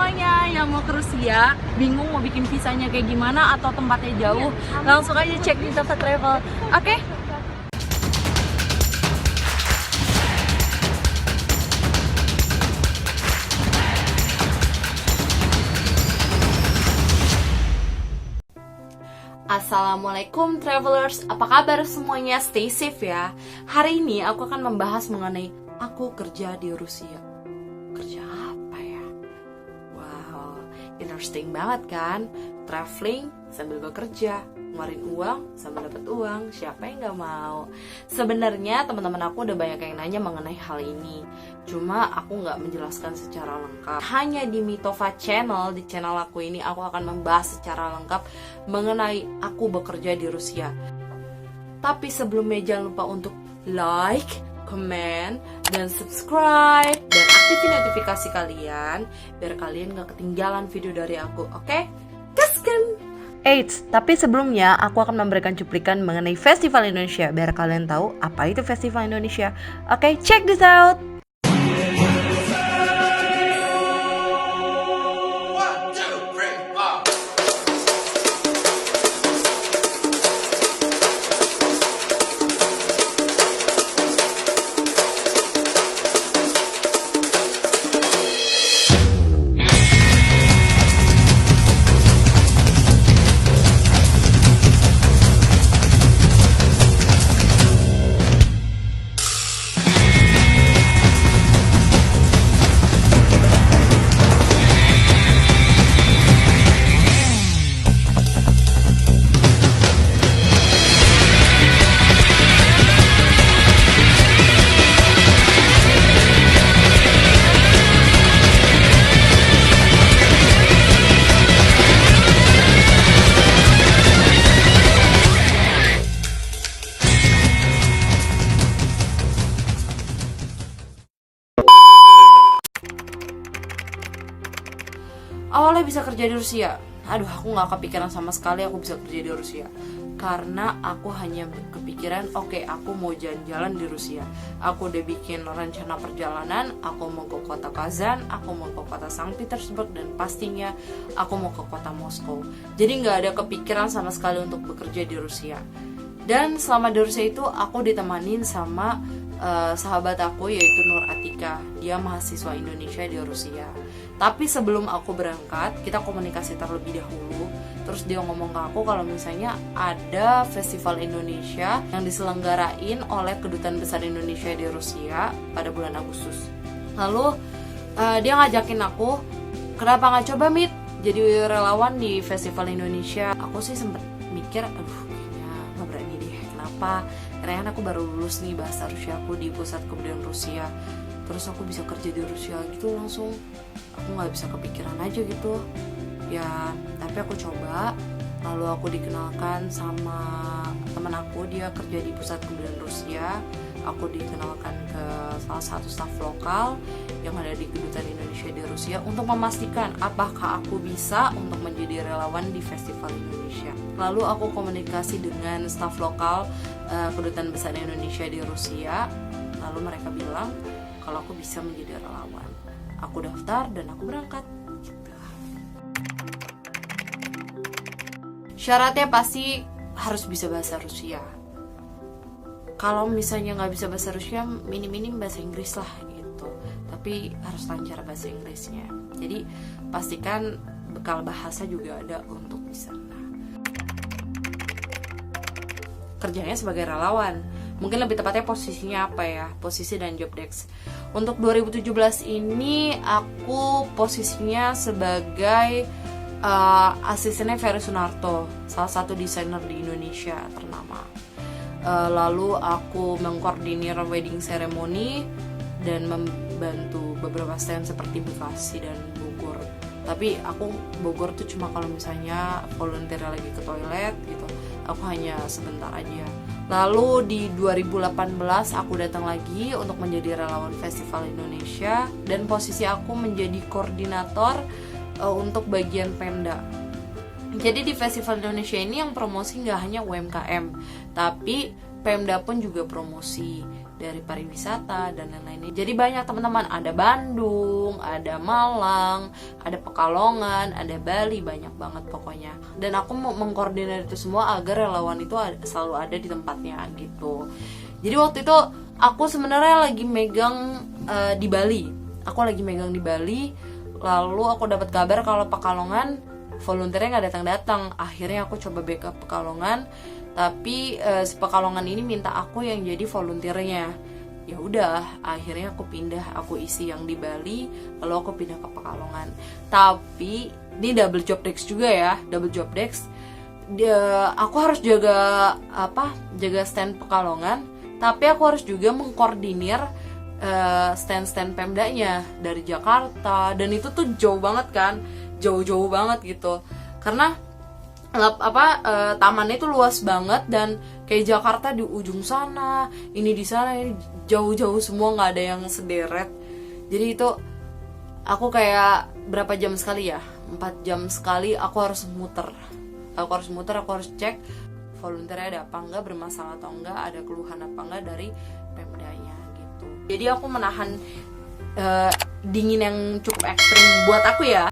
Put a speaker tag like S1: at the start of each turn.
S1: semuanya yang mau ke Rusia, bingung mau bikin visanya kayak gimana atau tempatnya jauh, langsung aja cek di Tata Travel. Oke? Assalamualaikum travelers, apa kabar semuanya? Stay safe ya. Hari ini aku akan membahas mengenai aku kerja di Rusia. Kerja apa ya? Wow, interesting banget kan? Traveling sambil bekerja, ngeluarin uang sambil dapat uang. Siapa yang gak mau? Sebenarnya teman-teman aku udah banyak yang nanya mengenai hal ini. Cuma aku gak menjelaskan secara lengkap. Hanya di Mitova Channel, di channel aku ini aku akan membahas secara lengkap mengenai aku bekerja di Rusia. Tapi sebelumnya jangan lupa untuk like, comment, dan subscribe, dan aktifin notifikasi kalian biar kalian gak ketinggalan video dari aku, oke? Gaskan! Eits, tapi sebelumnya aku akan memberikan cuplikan mengenai Festival Indonesia biar kalian tahu apa itu Festival Indonesia. Oke, check this out! Awalnya bisa kerja di Rusia, aduh aku gak kepikiran sama sekali aku bisa kerja di Rusia. Karena aku hanya kepikiran, oke, aku mau jalan-jalan di Rusia. Aku udah bikin rencana perjalanan, aku mau ke kota Kazan, aku mau ke kota Saint Petersburg, dan pastinya aku mau ke kota Moskow. Jadi gak ada kepikiran sama sekali untuk bekerja di Rusia. Dan selama di Rusia itu aku ditemanin sama sahabat aku yaitu Nur Atika. Dia mahasiswa Indonesia di Rusia. Tapi sebelum aku berangkat, kita komunikasi terlebih dahulu. Terus dia ngomong ke aku kalau misalnya ada festival Indonesia yang diselenggarain oleh Kedutaan Besar Indonesia di Rusia pada bulan Agustus. Lalu dia ngajakin aku, kenapa gak coba Mit jadi relawan di festival Indonesia. Aku sih sempet mikir, aduh kayaknya gak berani deh. Kenapa? Karena aku baru lulus nih bahasa Rusia aku di Pusat Kebudayaan Rusia. Terus aku bisa kerja di Rusia gitu langsung, aku nggak bisa kepikiran aja gitu ya. Tapi aku coba, lalu aku dikenalkan sama teman aku, dia kerja di Pusat Kebudayaan Rusia. Aku dikenalkan ke salah satu staf lokal yang ada di Kedutaan Indonesia di Rusia untuk memastikan apakah aku bisa untuk menjadi relawan di Festival Indonesia. Lalu aku komunikasi dengan staf lokal Kedutaan Besar Indonesia di Rusia. Lalu mereka bilang kalau aku bisa menjadi relawan. Aku daftar dan aku berangkat gitu. Syaratnya pasti harus bisa bahasa Rusia. Kalau misalnya nggak bisa bahasa Rusia, minim-minim bahasa Inggris lah gitu. Tapi harus lancar bahasa Inggrisnya. Jadi pastikan bekal bahasa juga ada untuk di sana. Kerjanya sebagai relawan. Mungkin lebih tepatnya posisinya apa ya? Posisi dan job desk. Untuk 2017 ini aku posisinya sebagai asistennya Ferry Sunarto, salah satu desainer di Indonesia ternama. Lalu aku mengkoordinir wedding ceremony dan membantu beberapa stand seperti Bekasi dan Bogor. Tapi aku Bogor tuh cuma kalau misalnya volunteer lagi ke toilet gitu. Aku hanya sebentar aja. Lalu di 2018 aku datang lagi untuk menjadi relawan Festival Indonesia dan posisi aku menjadi koordinator untuk bagian Pemda. Jadi di Festival Indonesia ini yang promosi nggak hanya UMKM, tapi Pemda pun juga promosi. dari pariwisata dan lain-lain. Jadi banyak teman-teman, ada Bandung, ada Malang, ada Pekalongan, ada Bali, banyak banget pokoknya. Dan aku mau mengkoordinir itu semua agar relawan itu selalu ada di tempatnya gitu. Jadi waktu itu aku sebenarnya lagi megang di Bali. Aku lagi megang di Bali, lalu aku dapat kabar kalau Pekalongan volunteernya nggak datang-datang. Akhirnya aku coba backup Pekalongan, tapi si Pekalongan ini minta aku yang jadi volunteernya. Ya udah, akhirnya aku pindah, aku isi yang di Bali, lalu aku pindah ke Pekalongan. Tapi ini double job desk juga ya, double job desk. Aku harus jaga stand Pekalongan, tapi aku harus juga mengkoordinir stand-stand Pemdanya dari Jakarta, dan itu tuh jauh banget kan, jauh-jauh banget gitu, karena tamannya itu luas banget, dan kayak Jakarta di ujung sana, ini di sana, ini jauh-jauh semua, nggak ada yang sederet. Jadi itu aku kayak berapa jam sekali ya, 4 jam sekali aku harus muter, aku harus cek volunteernya ada apa enggak, bermasalah atau enggak, ada keluhan apa enggak dari Pemdanya gitu. Jadi aku menahan dingin yang cukup ekstrim buat aku ya.